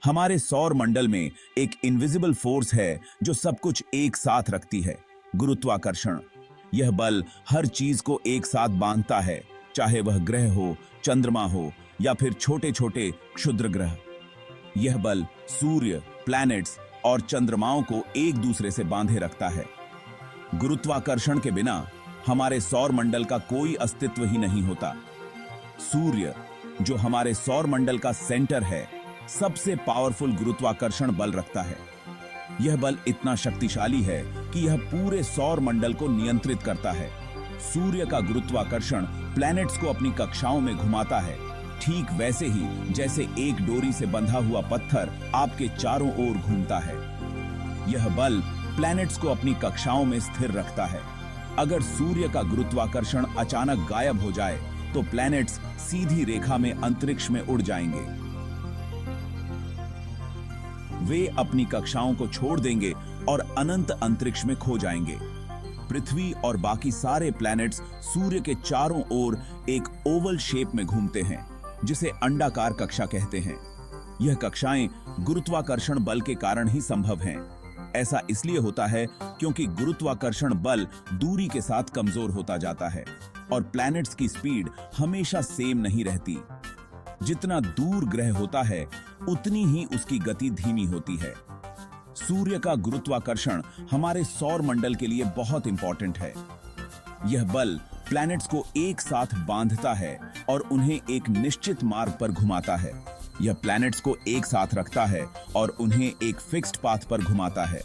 हमारे सौर मंडल में एक इनविजिबल फोर्स है जो सब कुछ एक साथ रखती है, गुरुत्वाकर्षण। यह बल हर चीज को एक साथ बांधता है, चाहे वह ग्रह हो, चंद्रमा हो या फिर छोटे छोटे क्षुद्र ग्रह। यह बल सूर्य, प्लैनेट्स और चंद्रमाओं को एक दूसरे से बांधे रखता है। गुरुत्वाकर्षण के बिना हमारे सौर मंडल का कोई अस्तित्व ही नहीं होता। सूर्य, जो हमारे सौर मंडल का सेंटर है, सबसे पावरफुल गुरुत्वाकर्षण बल रखता है। यह बल इतना शक्तिशाली है कि यह पूरे सौर मंडल को नियंत्रित करता है। सूर्य का गुरुत्वाकर्षण प्लैनेट्स को अपनी कक्षाओं में घुमाता है, ठीक वैसे ही जैसे एक डोरी से बंधा हुआ पत्थर आपके चारों ओर घूमता है। यह बल प्लैनेट्स को अपनी कक्षाओं में स्थिर रखता है। अगर सूर्य का गुरुत्वाकर्षण अचानक गायब हो जाए तो प्लैनेट्स सीधी रेखा में अंतरिक्ष में उड़ जाएंगे। वे अपनी कक्षाओं को छोड़ देंगे और अनंत अंतरिक्ष में खो जाएंगे। पृथ्वी और बाकी सारे प्लैनेट्स सूर्य के चारों ओर एक ओवल शेप में घूमते हैं, जिसे अंडाकार कक्षा कहते हैं। यह कक्षाएं गुरुत्वाकर्षण बल के कारण ही संभव हैं। ऐसा इसलिए होता है क्योंकि गुरुत्वाकर्षण बल दूरी के साथ कमजोर होता जाता है और प्लैनेट्स की स्पीड हमेशा सेम नहीं रहती। जितना दूर ग्रह होता है, उतनी ही उसकी गति धीमी होती है। सूर्य का गुरुत्वाकर्षण हमारे सौर मंडल के लिए बहुत इंपॉर्टेंट है। यह बल प्लैनेट्स को एक साथ बांधता है और उन्हें एक निश्चित मार्ग पर घुमाता है। यह प्लैनेट्स को एक साथ रखता है और उन्हें एक फिक्स्ड पाथ पर घुमाता है।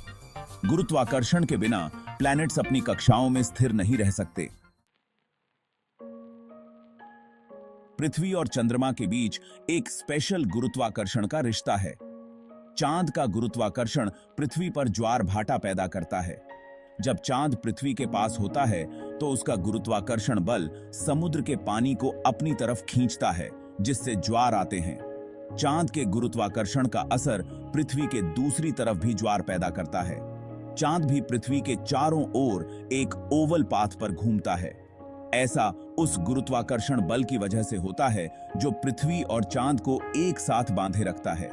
गुरुत्वाकर्षण के बिना प्लैनेट्स अपनी कक्षाओं में स्थिर नहीं रह सकते। पृथ्वी और चंद्रमा के बीच एक स्पेशल गुरुत्वाकर्षण का रिश्ता है। चांद का गुरुत्वाकर्षण पृथ्वी पर ज्वार भाटा पैदा करता है। जब चांद पृथ्वी के पास होता है तो उसका गुरुत्वाकर्षण बल समुद्र के पानी को अपनी तरफ खींचता है, जिससे ज्वार आते हैं। चांद के गुरुत्वाकर्षण का असर पृथ्वी के दूसरी तरफ भी ज्वार पैदा करता है। चांद भी पृथ्वी के चारों ओर एक ओवल पाथ पर घूमता है। ऐसा उस गुरुत्वाकर्षण बल की वजह से होता है जो पृथ्वी और चांद को एक साथ बांधे रखता है।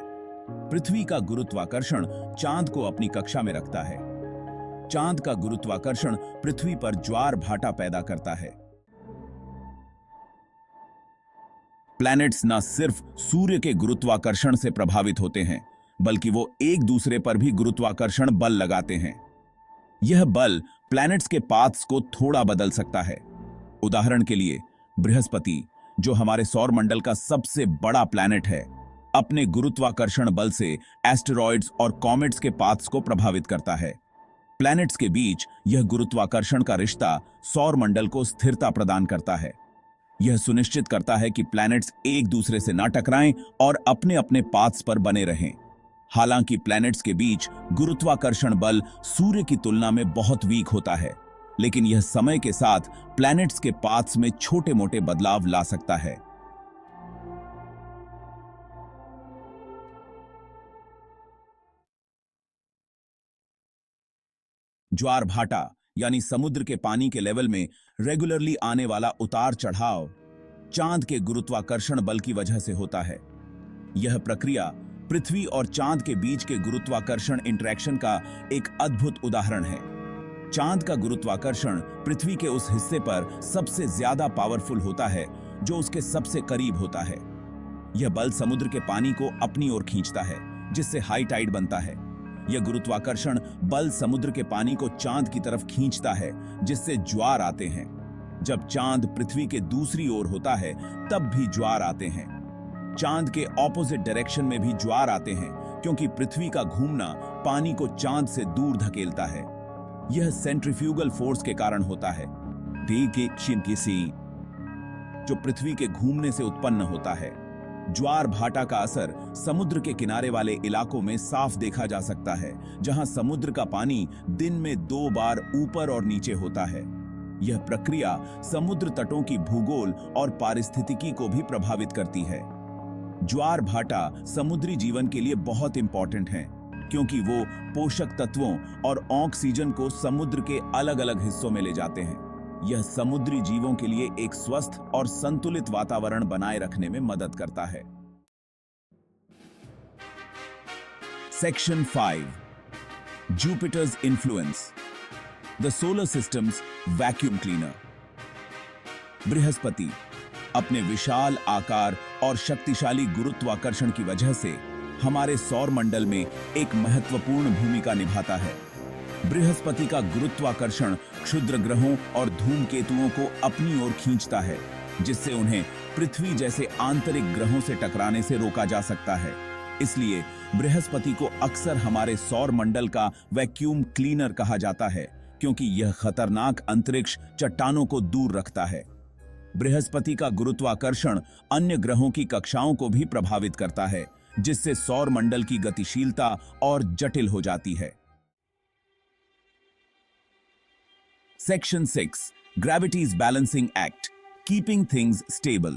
पृथ्वी का गुरुत्वाकर्षण चांद को अपनी कक्षा में रखता है। चांद का गुरुत्वाकर्षण पृथ्वी पर ज्वार भाटा पैदा करता है। प्लैनेट्स न सिर्फ सूर्य के गुरुत्वाकर्षण से प्रभावित होते हैं, बल्कि वो एक दूसरे पर भी गुरुत्वाकर्षण बल लगाते हैं। यह बल प्लैनेट्स के पाथ्स को थोड़ा बदल सकता है। उदाहरण के लिए, बृहस्पति, जो हमारे सौर मंडल का सबसे बड़ा प्लैनेट है, अपने गुरुत्वाकर्षण बल से एस्टेरॉइड्स और कॉमेट्स के पाथ्स को प्रभावित करता है। प्लैनेट्स के बीच यह गुरुत्वाकर्षण का रिश्ता सौर मंडल को स्थिरता प्रदान करता है। यह सुनिश्चित करता है कि प्लैनेट्स एक दूसरे से ना टकराएं और अपने अपने पाथ्स पर बने रहें। हालांकि प्लैनेट्स के बीच गुरुत्वाकर्षण बल सूर्य की तुलना में बहुत वीक होता है, लेकिन यह समय के साथ प्लैनेट्स के पाथ्स में छोटे-मोटे बदलाव ला सकता है। ज्वार भाटा यानी समुद्र के पानी के लेवल में रेगुलरली आने वाला उतार चढ़ाव चांद के गुरुत्वाकर्षण बल की वजह से होता है। यह प्रक्रिया पृथ्वी और चांद के बीच के गुरुत्वाकर्षण इंटरेक्शन का एक अद्भुत उदाहरण है। चांद का गुरुत्वाकर्षण पृथ्वी के उस हिस्से पर सबसे ज्यादा पावरफुल होता है जो उसके सबसे करीब होता है। यह बल समुद्र के पानी को अपनी ओर खींचता है, जिससे हाई टाइड बनता है। यह गुरुत्वाकर्षण बल समुद्र के पानी को चांद की तरफ खींचता है, जिससे ज्वार आते हैं। जब चांद पृथ्वी के दूसरी ओर होता है, तब भी ज्वार आते हैं। चांद के ऑपोजिट डायरेक्शन में भी ज्वार आते हैं, क्योंकि पृथ्वी का घूमना पानी को चांद से दूर धकेलता है। यह सेंट्रीफ्यूगल फोर्स के कारण होता है, जो पृथ्वी के घूमने से उत्पन्न होता है। ज्वार भाटा का असर समुद्र के किनारे वाले इलाकों में साफ देखा जा सकता है, जहां समुद्र का पानी दिन में 2 बार ऊपर और नीचे होता है। यह प्रक्रिया समुद्र तटों की भूगोल और पारिस्थितिकी को भी प्रभावित करती है। ज्वार भाटा समुद्री जीवन के लिए बहुत इंपॉर्टेंट है, क्योंकि वो पोषक तत्वों और ऑक्सीजन को समुद्र के अलग-अलग हिस्सों में ले जाते हैं। यह समुद्री जीवों के लिए एक स्वस्थ और संतुलित वातावरण बनाए रखने में मदद करता है। Section 5. Jupiter's influence. The solar system's vacuum cleaner. Brihaspati अपने विशाल आकार और शक्तिशाली गुरुत्वाकर्षण की वजह से हमारे सौर मंडल में एक महत्वपूर्ण भूमिका निभाता है। बृहस्पति का गुरुत्वाकर्षण क्षुद्र ग्रहों और धूमकेतुओं को अपनी ओर खींचता है, जिससे उन्हें पृथ्वी जैसे आंतरिक ग्रहों से टकराने से रोका जा सकता है। इसलिए बृहस्पति को अक्सर हमारे सौर मंडल का वैक्यूम क्लीनर कहा जाता है, क्योंकि यह खतरनाक अंतरिक्ष चट्टानों को दूर रखता है। बृहस्पति का गुरुत्वाकर्षण अन्य ग्रहों की कक्षाओं को भी प्रभावित करता है, जिससे सौर मंडल की गतिशीलता और जटिल हो जाती है। Section 6. Gravity's Balancing Act. Keeping things stable.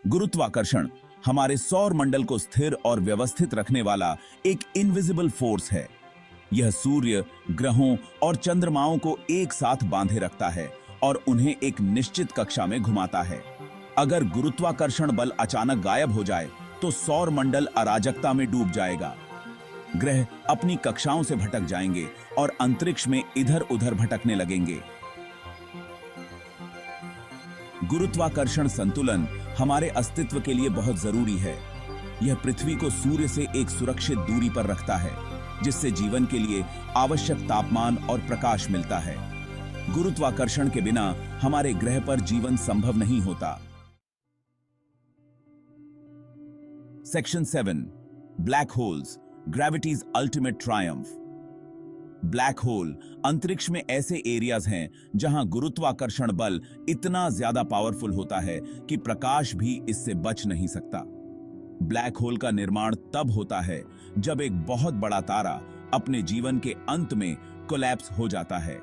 गुरुत्वाकर्षण हमारे सौर मंडल को स्थिर और व्यवस्थित रखने वाला एक इनविजिबल फोर्स है। यह सूर्य, ग्रहों और चंद्रमाओं को एक साथ बांधे रखता है और उन्हें एक निश्चित कक्षा में घुमाता है। अगर गुरुत्वाकर्षण बल अचानक गायब हो जाए तो सौर मंडल अराजकता में डूब जाएगा। ग्रह अपनी कक्षाओं से भटक जाएंगे और अंतरिक्ष में इधर-उधर भटकने लगेंगे। गुरुत्वाकर्षण संतुलन हमारे अस्तित्व के लिए बहुत जरूरी है। यह पृथ्वी को सूर्य से एक सुरक्षित दूरी पर रखता है, जिससे जीवन के लिए आवश्यक तापमान और प्रकाश मिलता है। गुरुत्वाकर्षण के बिना हमारे ग्रह पर जीवन संभव नहीं होता। Section 7. Black holes. Gravity's ultimate triumph. Black hole अंतरिक्ष में ऐसे एरियाज हैं जहां गुरुत्वाकर्षण बल इतना ज्यादा पावरफुल होता है कि प्रकाश भी इससे बच नहीं सकता। ब्लैक होल का निर्माण तब होता है जब एक बहुत बड़ा तारा अपने जीवन के अंत में कोलैप्स हो जाता है।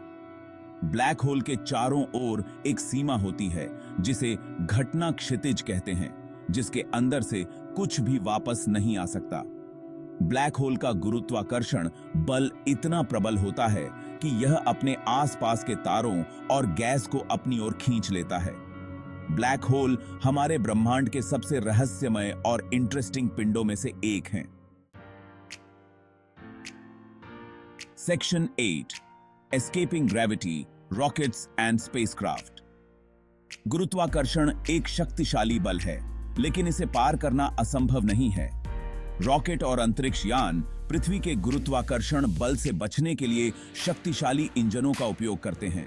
ब्लैक होल के चारों ओर एक सीमा होती है जिसे घटना क्षितिज कहते हैं, जिसके अंदर से कुछ भी वापस नहीं आ सकता। ब्लैक होल का गुरुत्वाकर्षण बल इतना प्रबल होता है कि यह अपने आसपास के तारों और गैस को अपनी ओर खींच लेता है। ब्लैक होल हमारे ब्रह्मांड के सबसे रहस्यमय और इंटरेस्टिंग पिंडों में से एक हैं। Section 8. Escaping gravity, rockets and spacecraft. गुरुत्वाकर्षण एक शक्तिशाली बल है, लेकिन इसे पार करना असंभव नहीं है। रॉकेट और अंतरिक्ष यान पृथ्वी के गुरुत्वाकर्षण बल से बचने के लिए शक्तिशाली इंजनों का उपयोग करते हैं।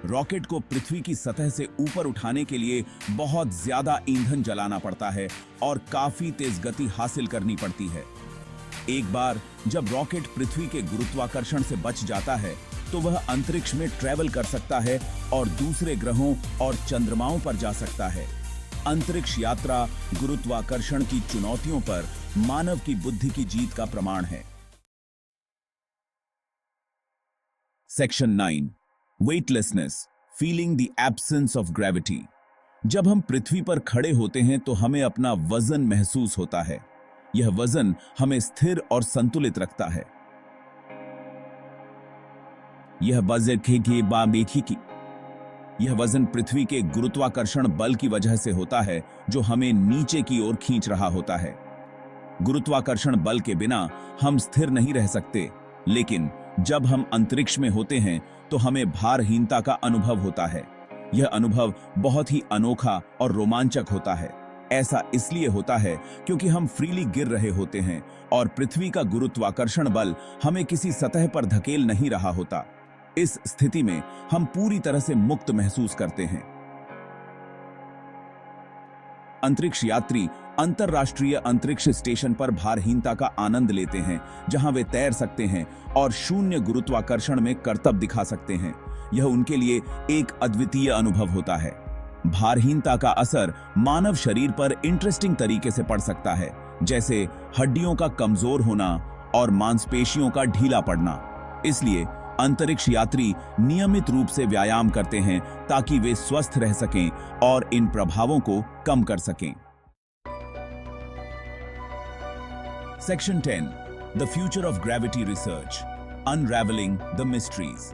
रॉकेट को पृथ्वी की सतह से ऊपर उठाने के लिए बहुत ज्यादा ईंधन जलाना पड़ता है और काफी तेज गति हासिल करनी पड़ती है। एक बार जब रॉकेट पृथ्वी के गुरुत्वाकर्षण से बच जाता है तो वह अंतरिक्ष में ट्रैवल कर सकता है और दूसरे ग्रहों और चंद्रमाओं पर जा सकता है। अंतरिक्ष यात्रा गुरुत्वाकर्षण की चुनौतियों पर मानव की बुद्धि की जीत का प्रमाण है। Section 9. Weightlessness, feeling the absence of gravity. जब हम पृथ्वी पर खड़े होते हैं तो हमें अपना वजन महसूस होता है। यह वजन हमें स्थिर और संतुलित रखता है। यह वजन पृथ्वी के गुरुत्वाकर्षण बल की वजह से होता है, जो हमें नीचे की ओर खींच रहा होता है। गुरुत्वाकर्षण बल के बिना हम स्थिर नहीं रह सकते, लेकिन जब हम अंतरिक्ष में होते हैं तो हमें भारहीनता का अनुभव होता है। यह अनुभव बहुत ही अनोखा और रोमांचक होता है। ऐसा इसलिए होता है क्योंकि हम फ्रीली गिर रहे होते हैं और पृथ्वी का गुरुत्वाकर्षण बल हमें किसी सतह पर धकेल नहीं रहा होता। इस स्थिति में हम पूरी तरह से मुक्त महसूस करते हैं। अंतरिक्ष यात्री अंतरराष्ट्रीय अंतरिक्ष स्टेशन पर भारहीनता का आनंद लेते हैं, जहां वे तैर सकते हैं और शून्य गुरुत्वाकर्षण में करतब दिखा सकते हैं। यह उनके लिए एक अद्वितीय अनुभव होता है। भारहीनता का असर मानव शरीर पर इंटरेस्टिंग तरीके से पड़ सकता है, जैसे हड्डियों का कमजोर होना और मांसपेशियों का ढीला पड़ना। इसलिए अंतरिक्ष यात्री नियमित रूप से व्यायाम करते हैं ताकि वे स्वस्थ रह सकें और इन प्रभावों को कम कर सकें। Section 10. The future of gravity research. Unraveling the mysteries.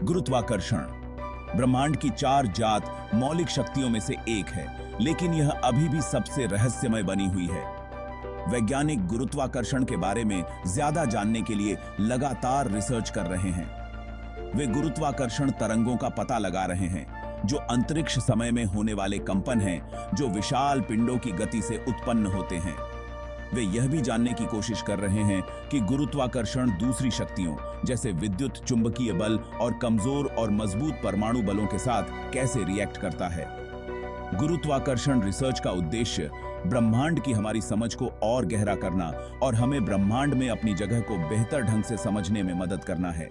गुरुत्वाकर्षण ब्रह्मांड की 4 जात मौलिक शक्तियों में से एक है, लेकिन यह अभी भी सबसे रहस्यमय बनी हुई है। वैज्ञानिक गुरुत्वाकर्षण के बारे में ज्यादा जानने के लिए लगातार रिसर्च कर रहे हैं। वे गुरुत्वाकर्षण तरंगों का पता लगा रहे हैं जो अंतरिक्ष समय में होने वाले कंपन हैं जो विशाल पिंडों की गति से उत्पन्न होते हैं। वे यह भी जानने की कोशिश कर रहे हैं कि गुरुत्वाकर्षण दूसरी शक्तियों जैसे विद्युत चुंबकीय बल और कमजोर और मजबूत परमाणु बलों के साथ कैसे रिएक्ट करता है। गुरुत्वाकर्षण रिसर्च का उद्देश्य ब्रह्मांड की हमारी समझ को और गहरा करना और हमें ब्रह्मांड में अपनी जगह को बेहतर ढंग से समझने में मदद करना है।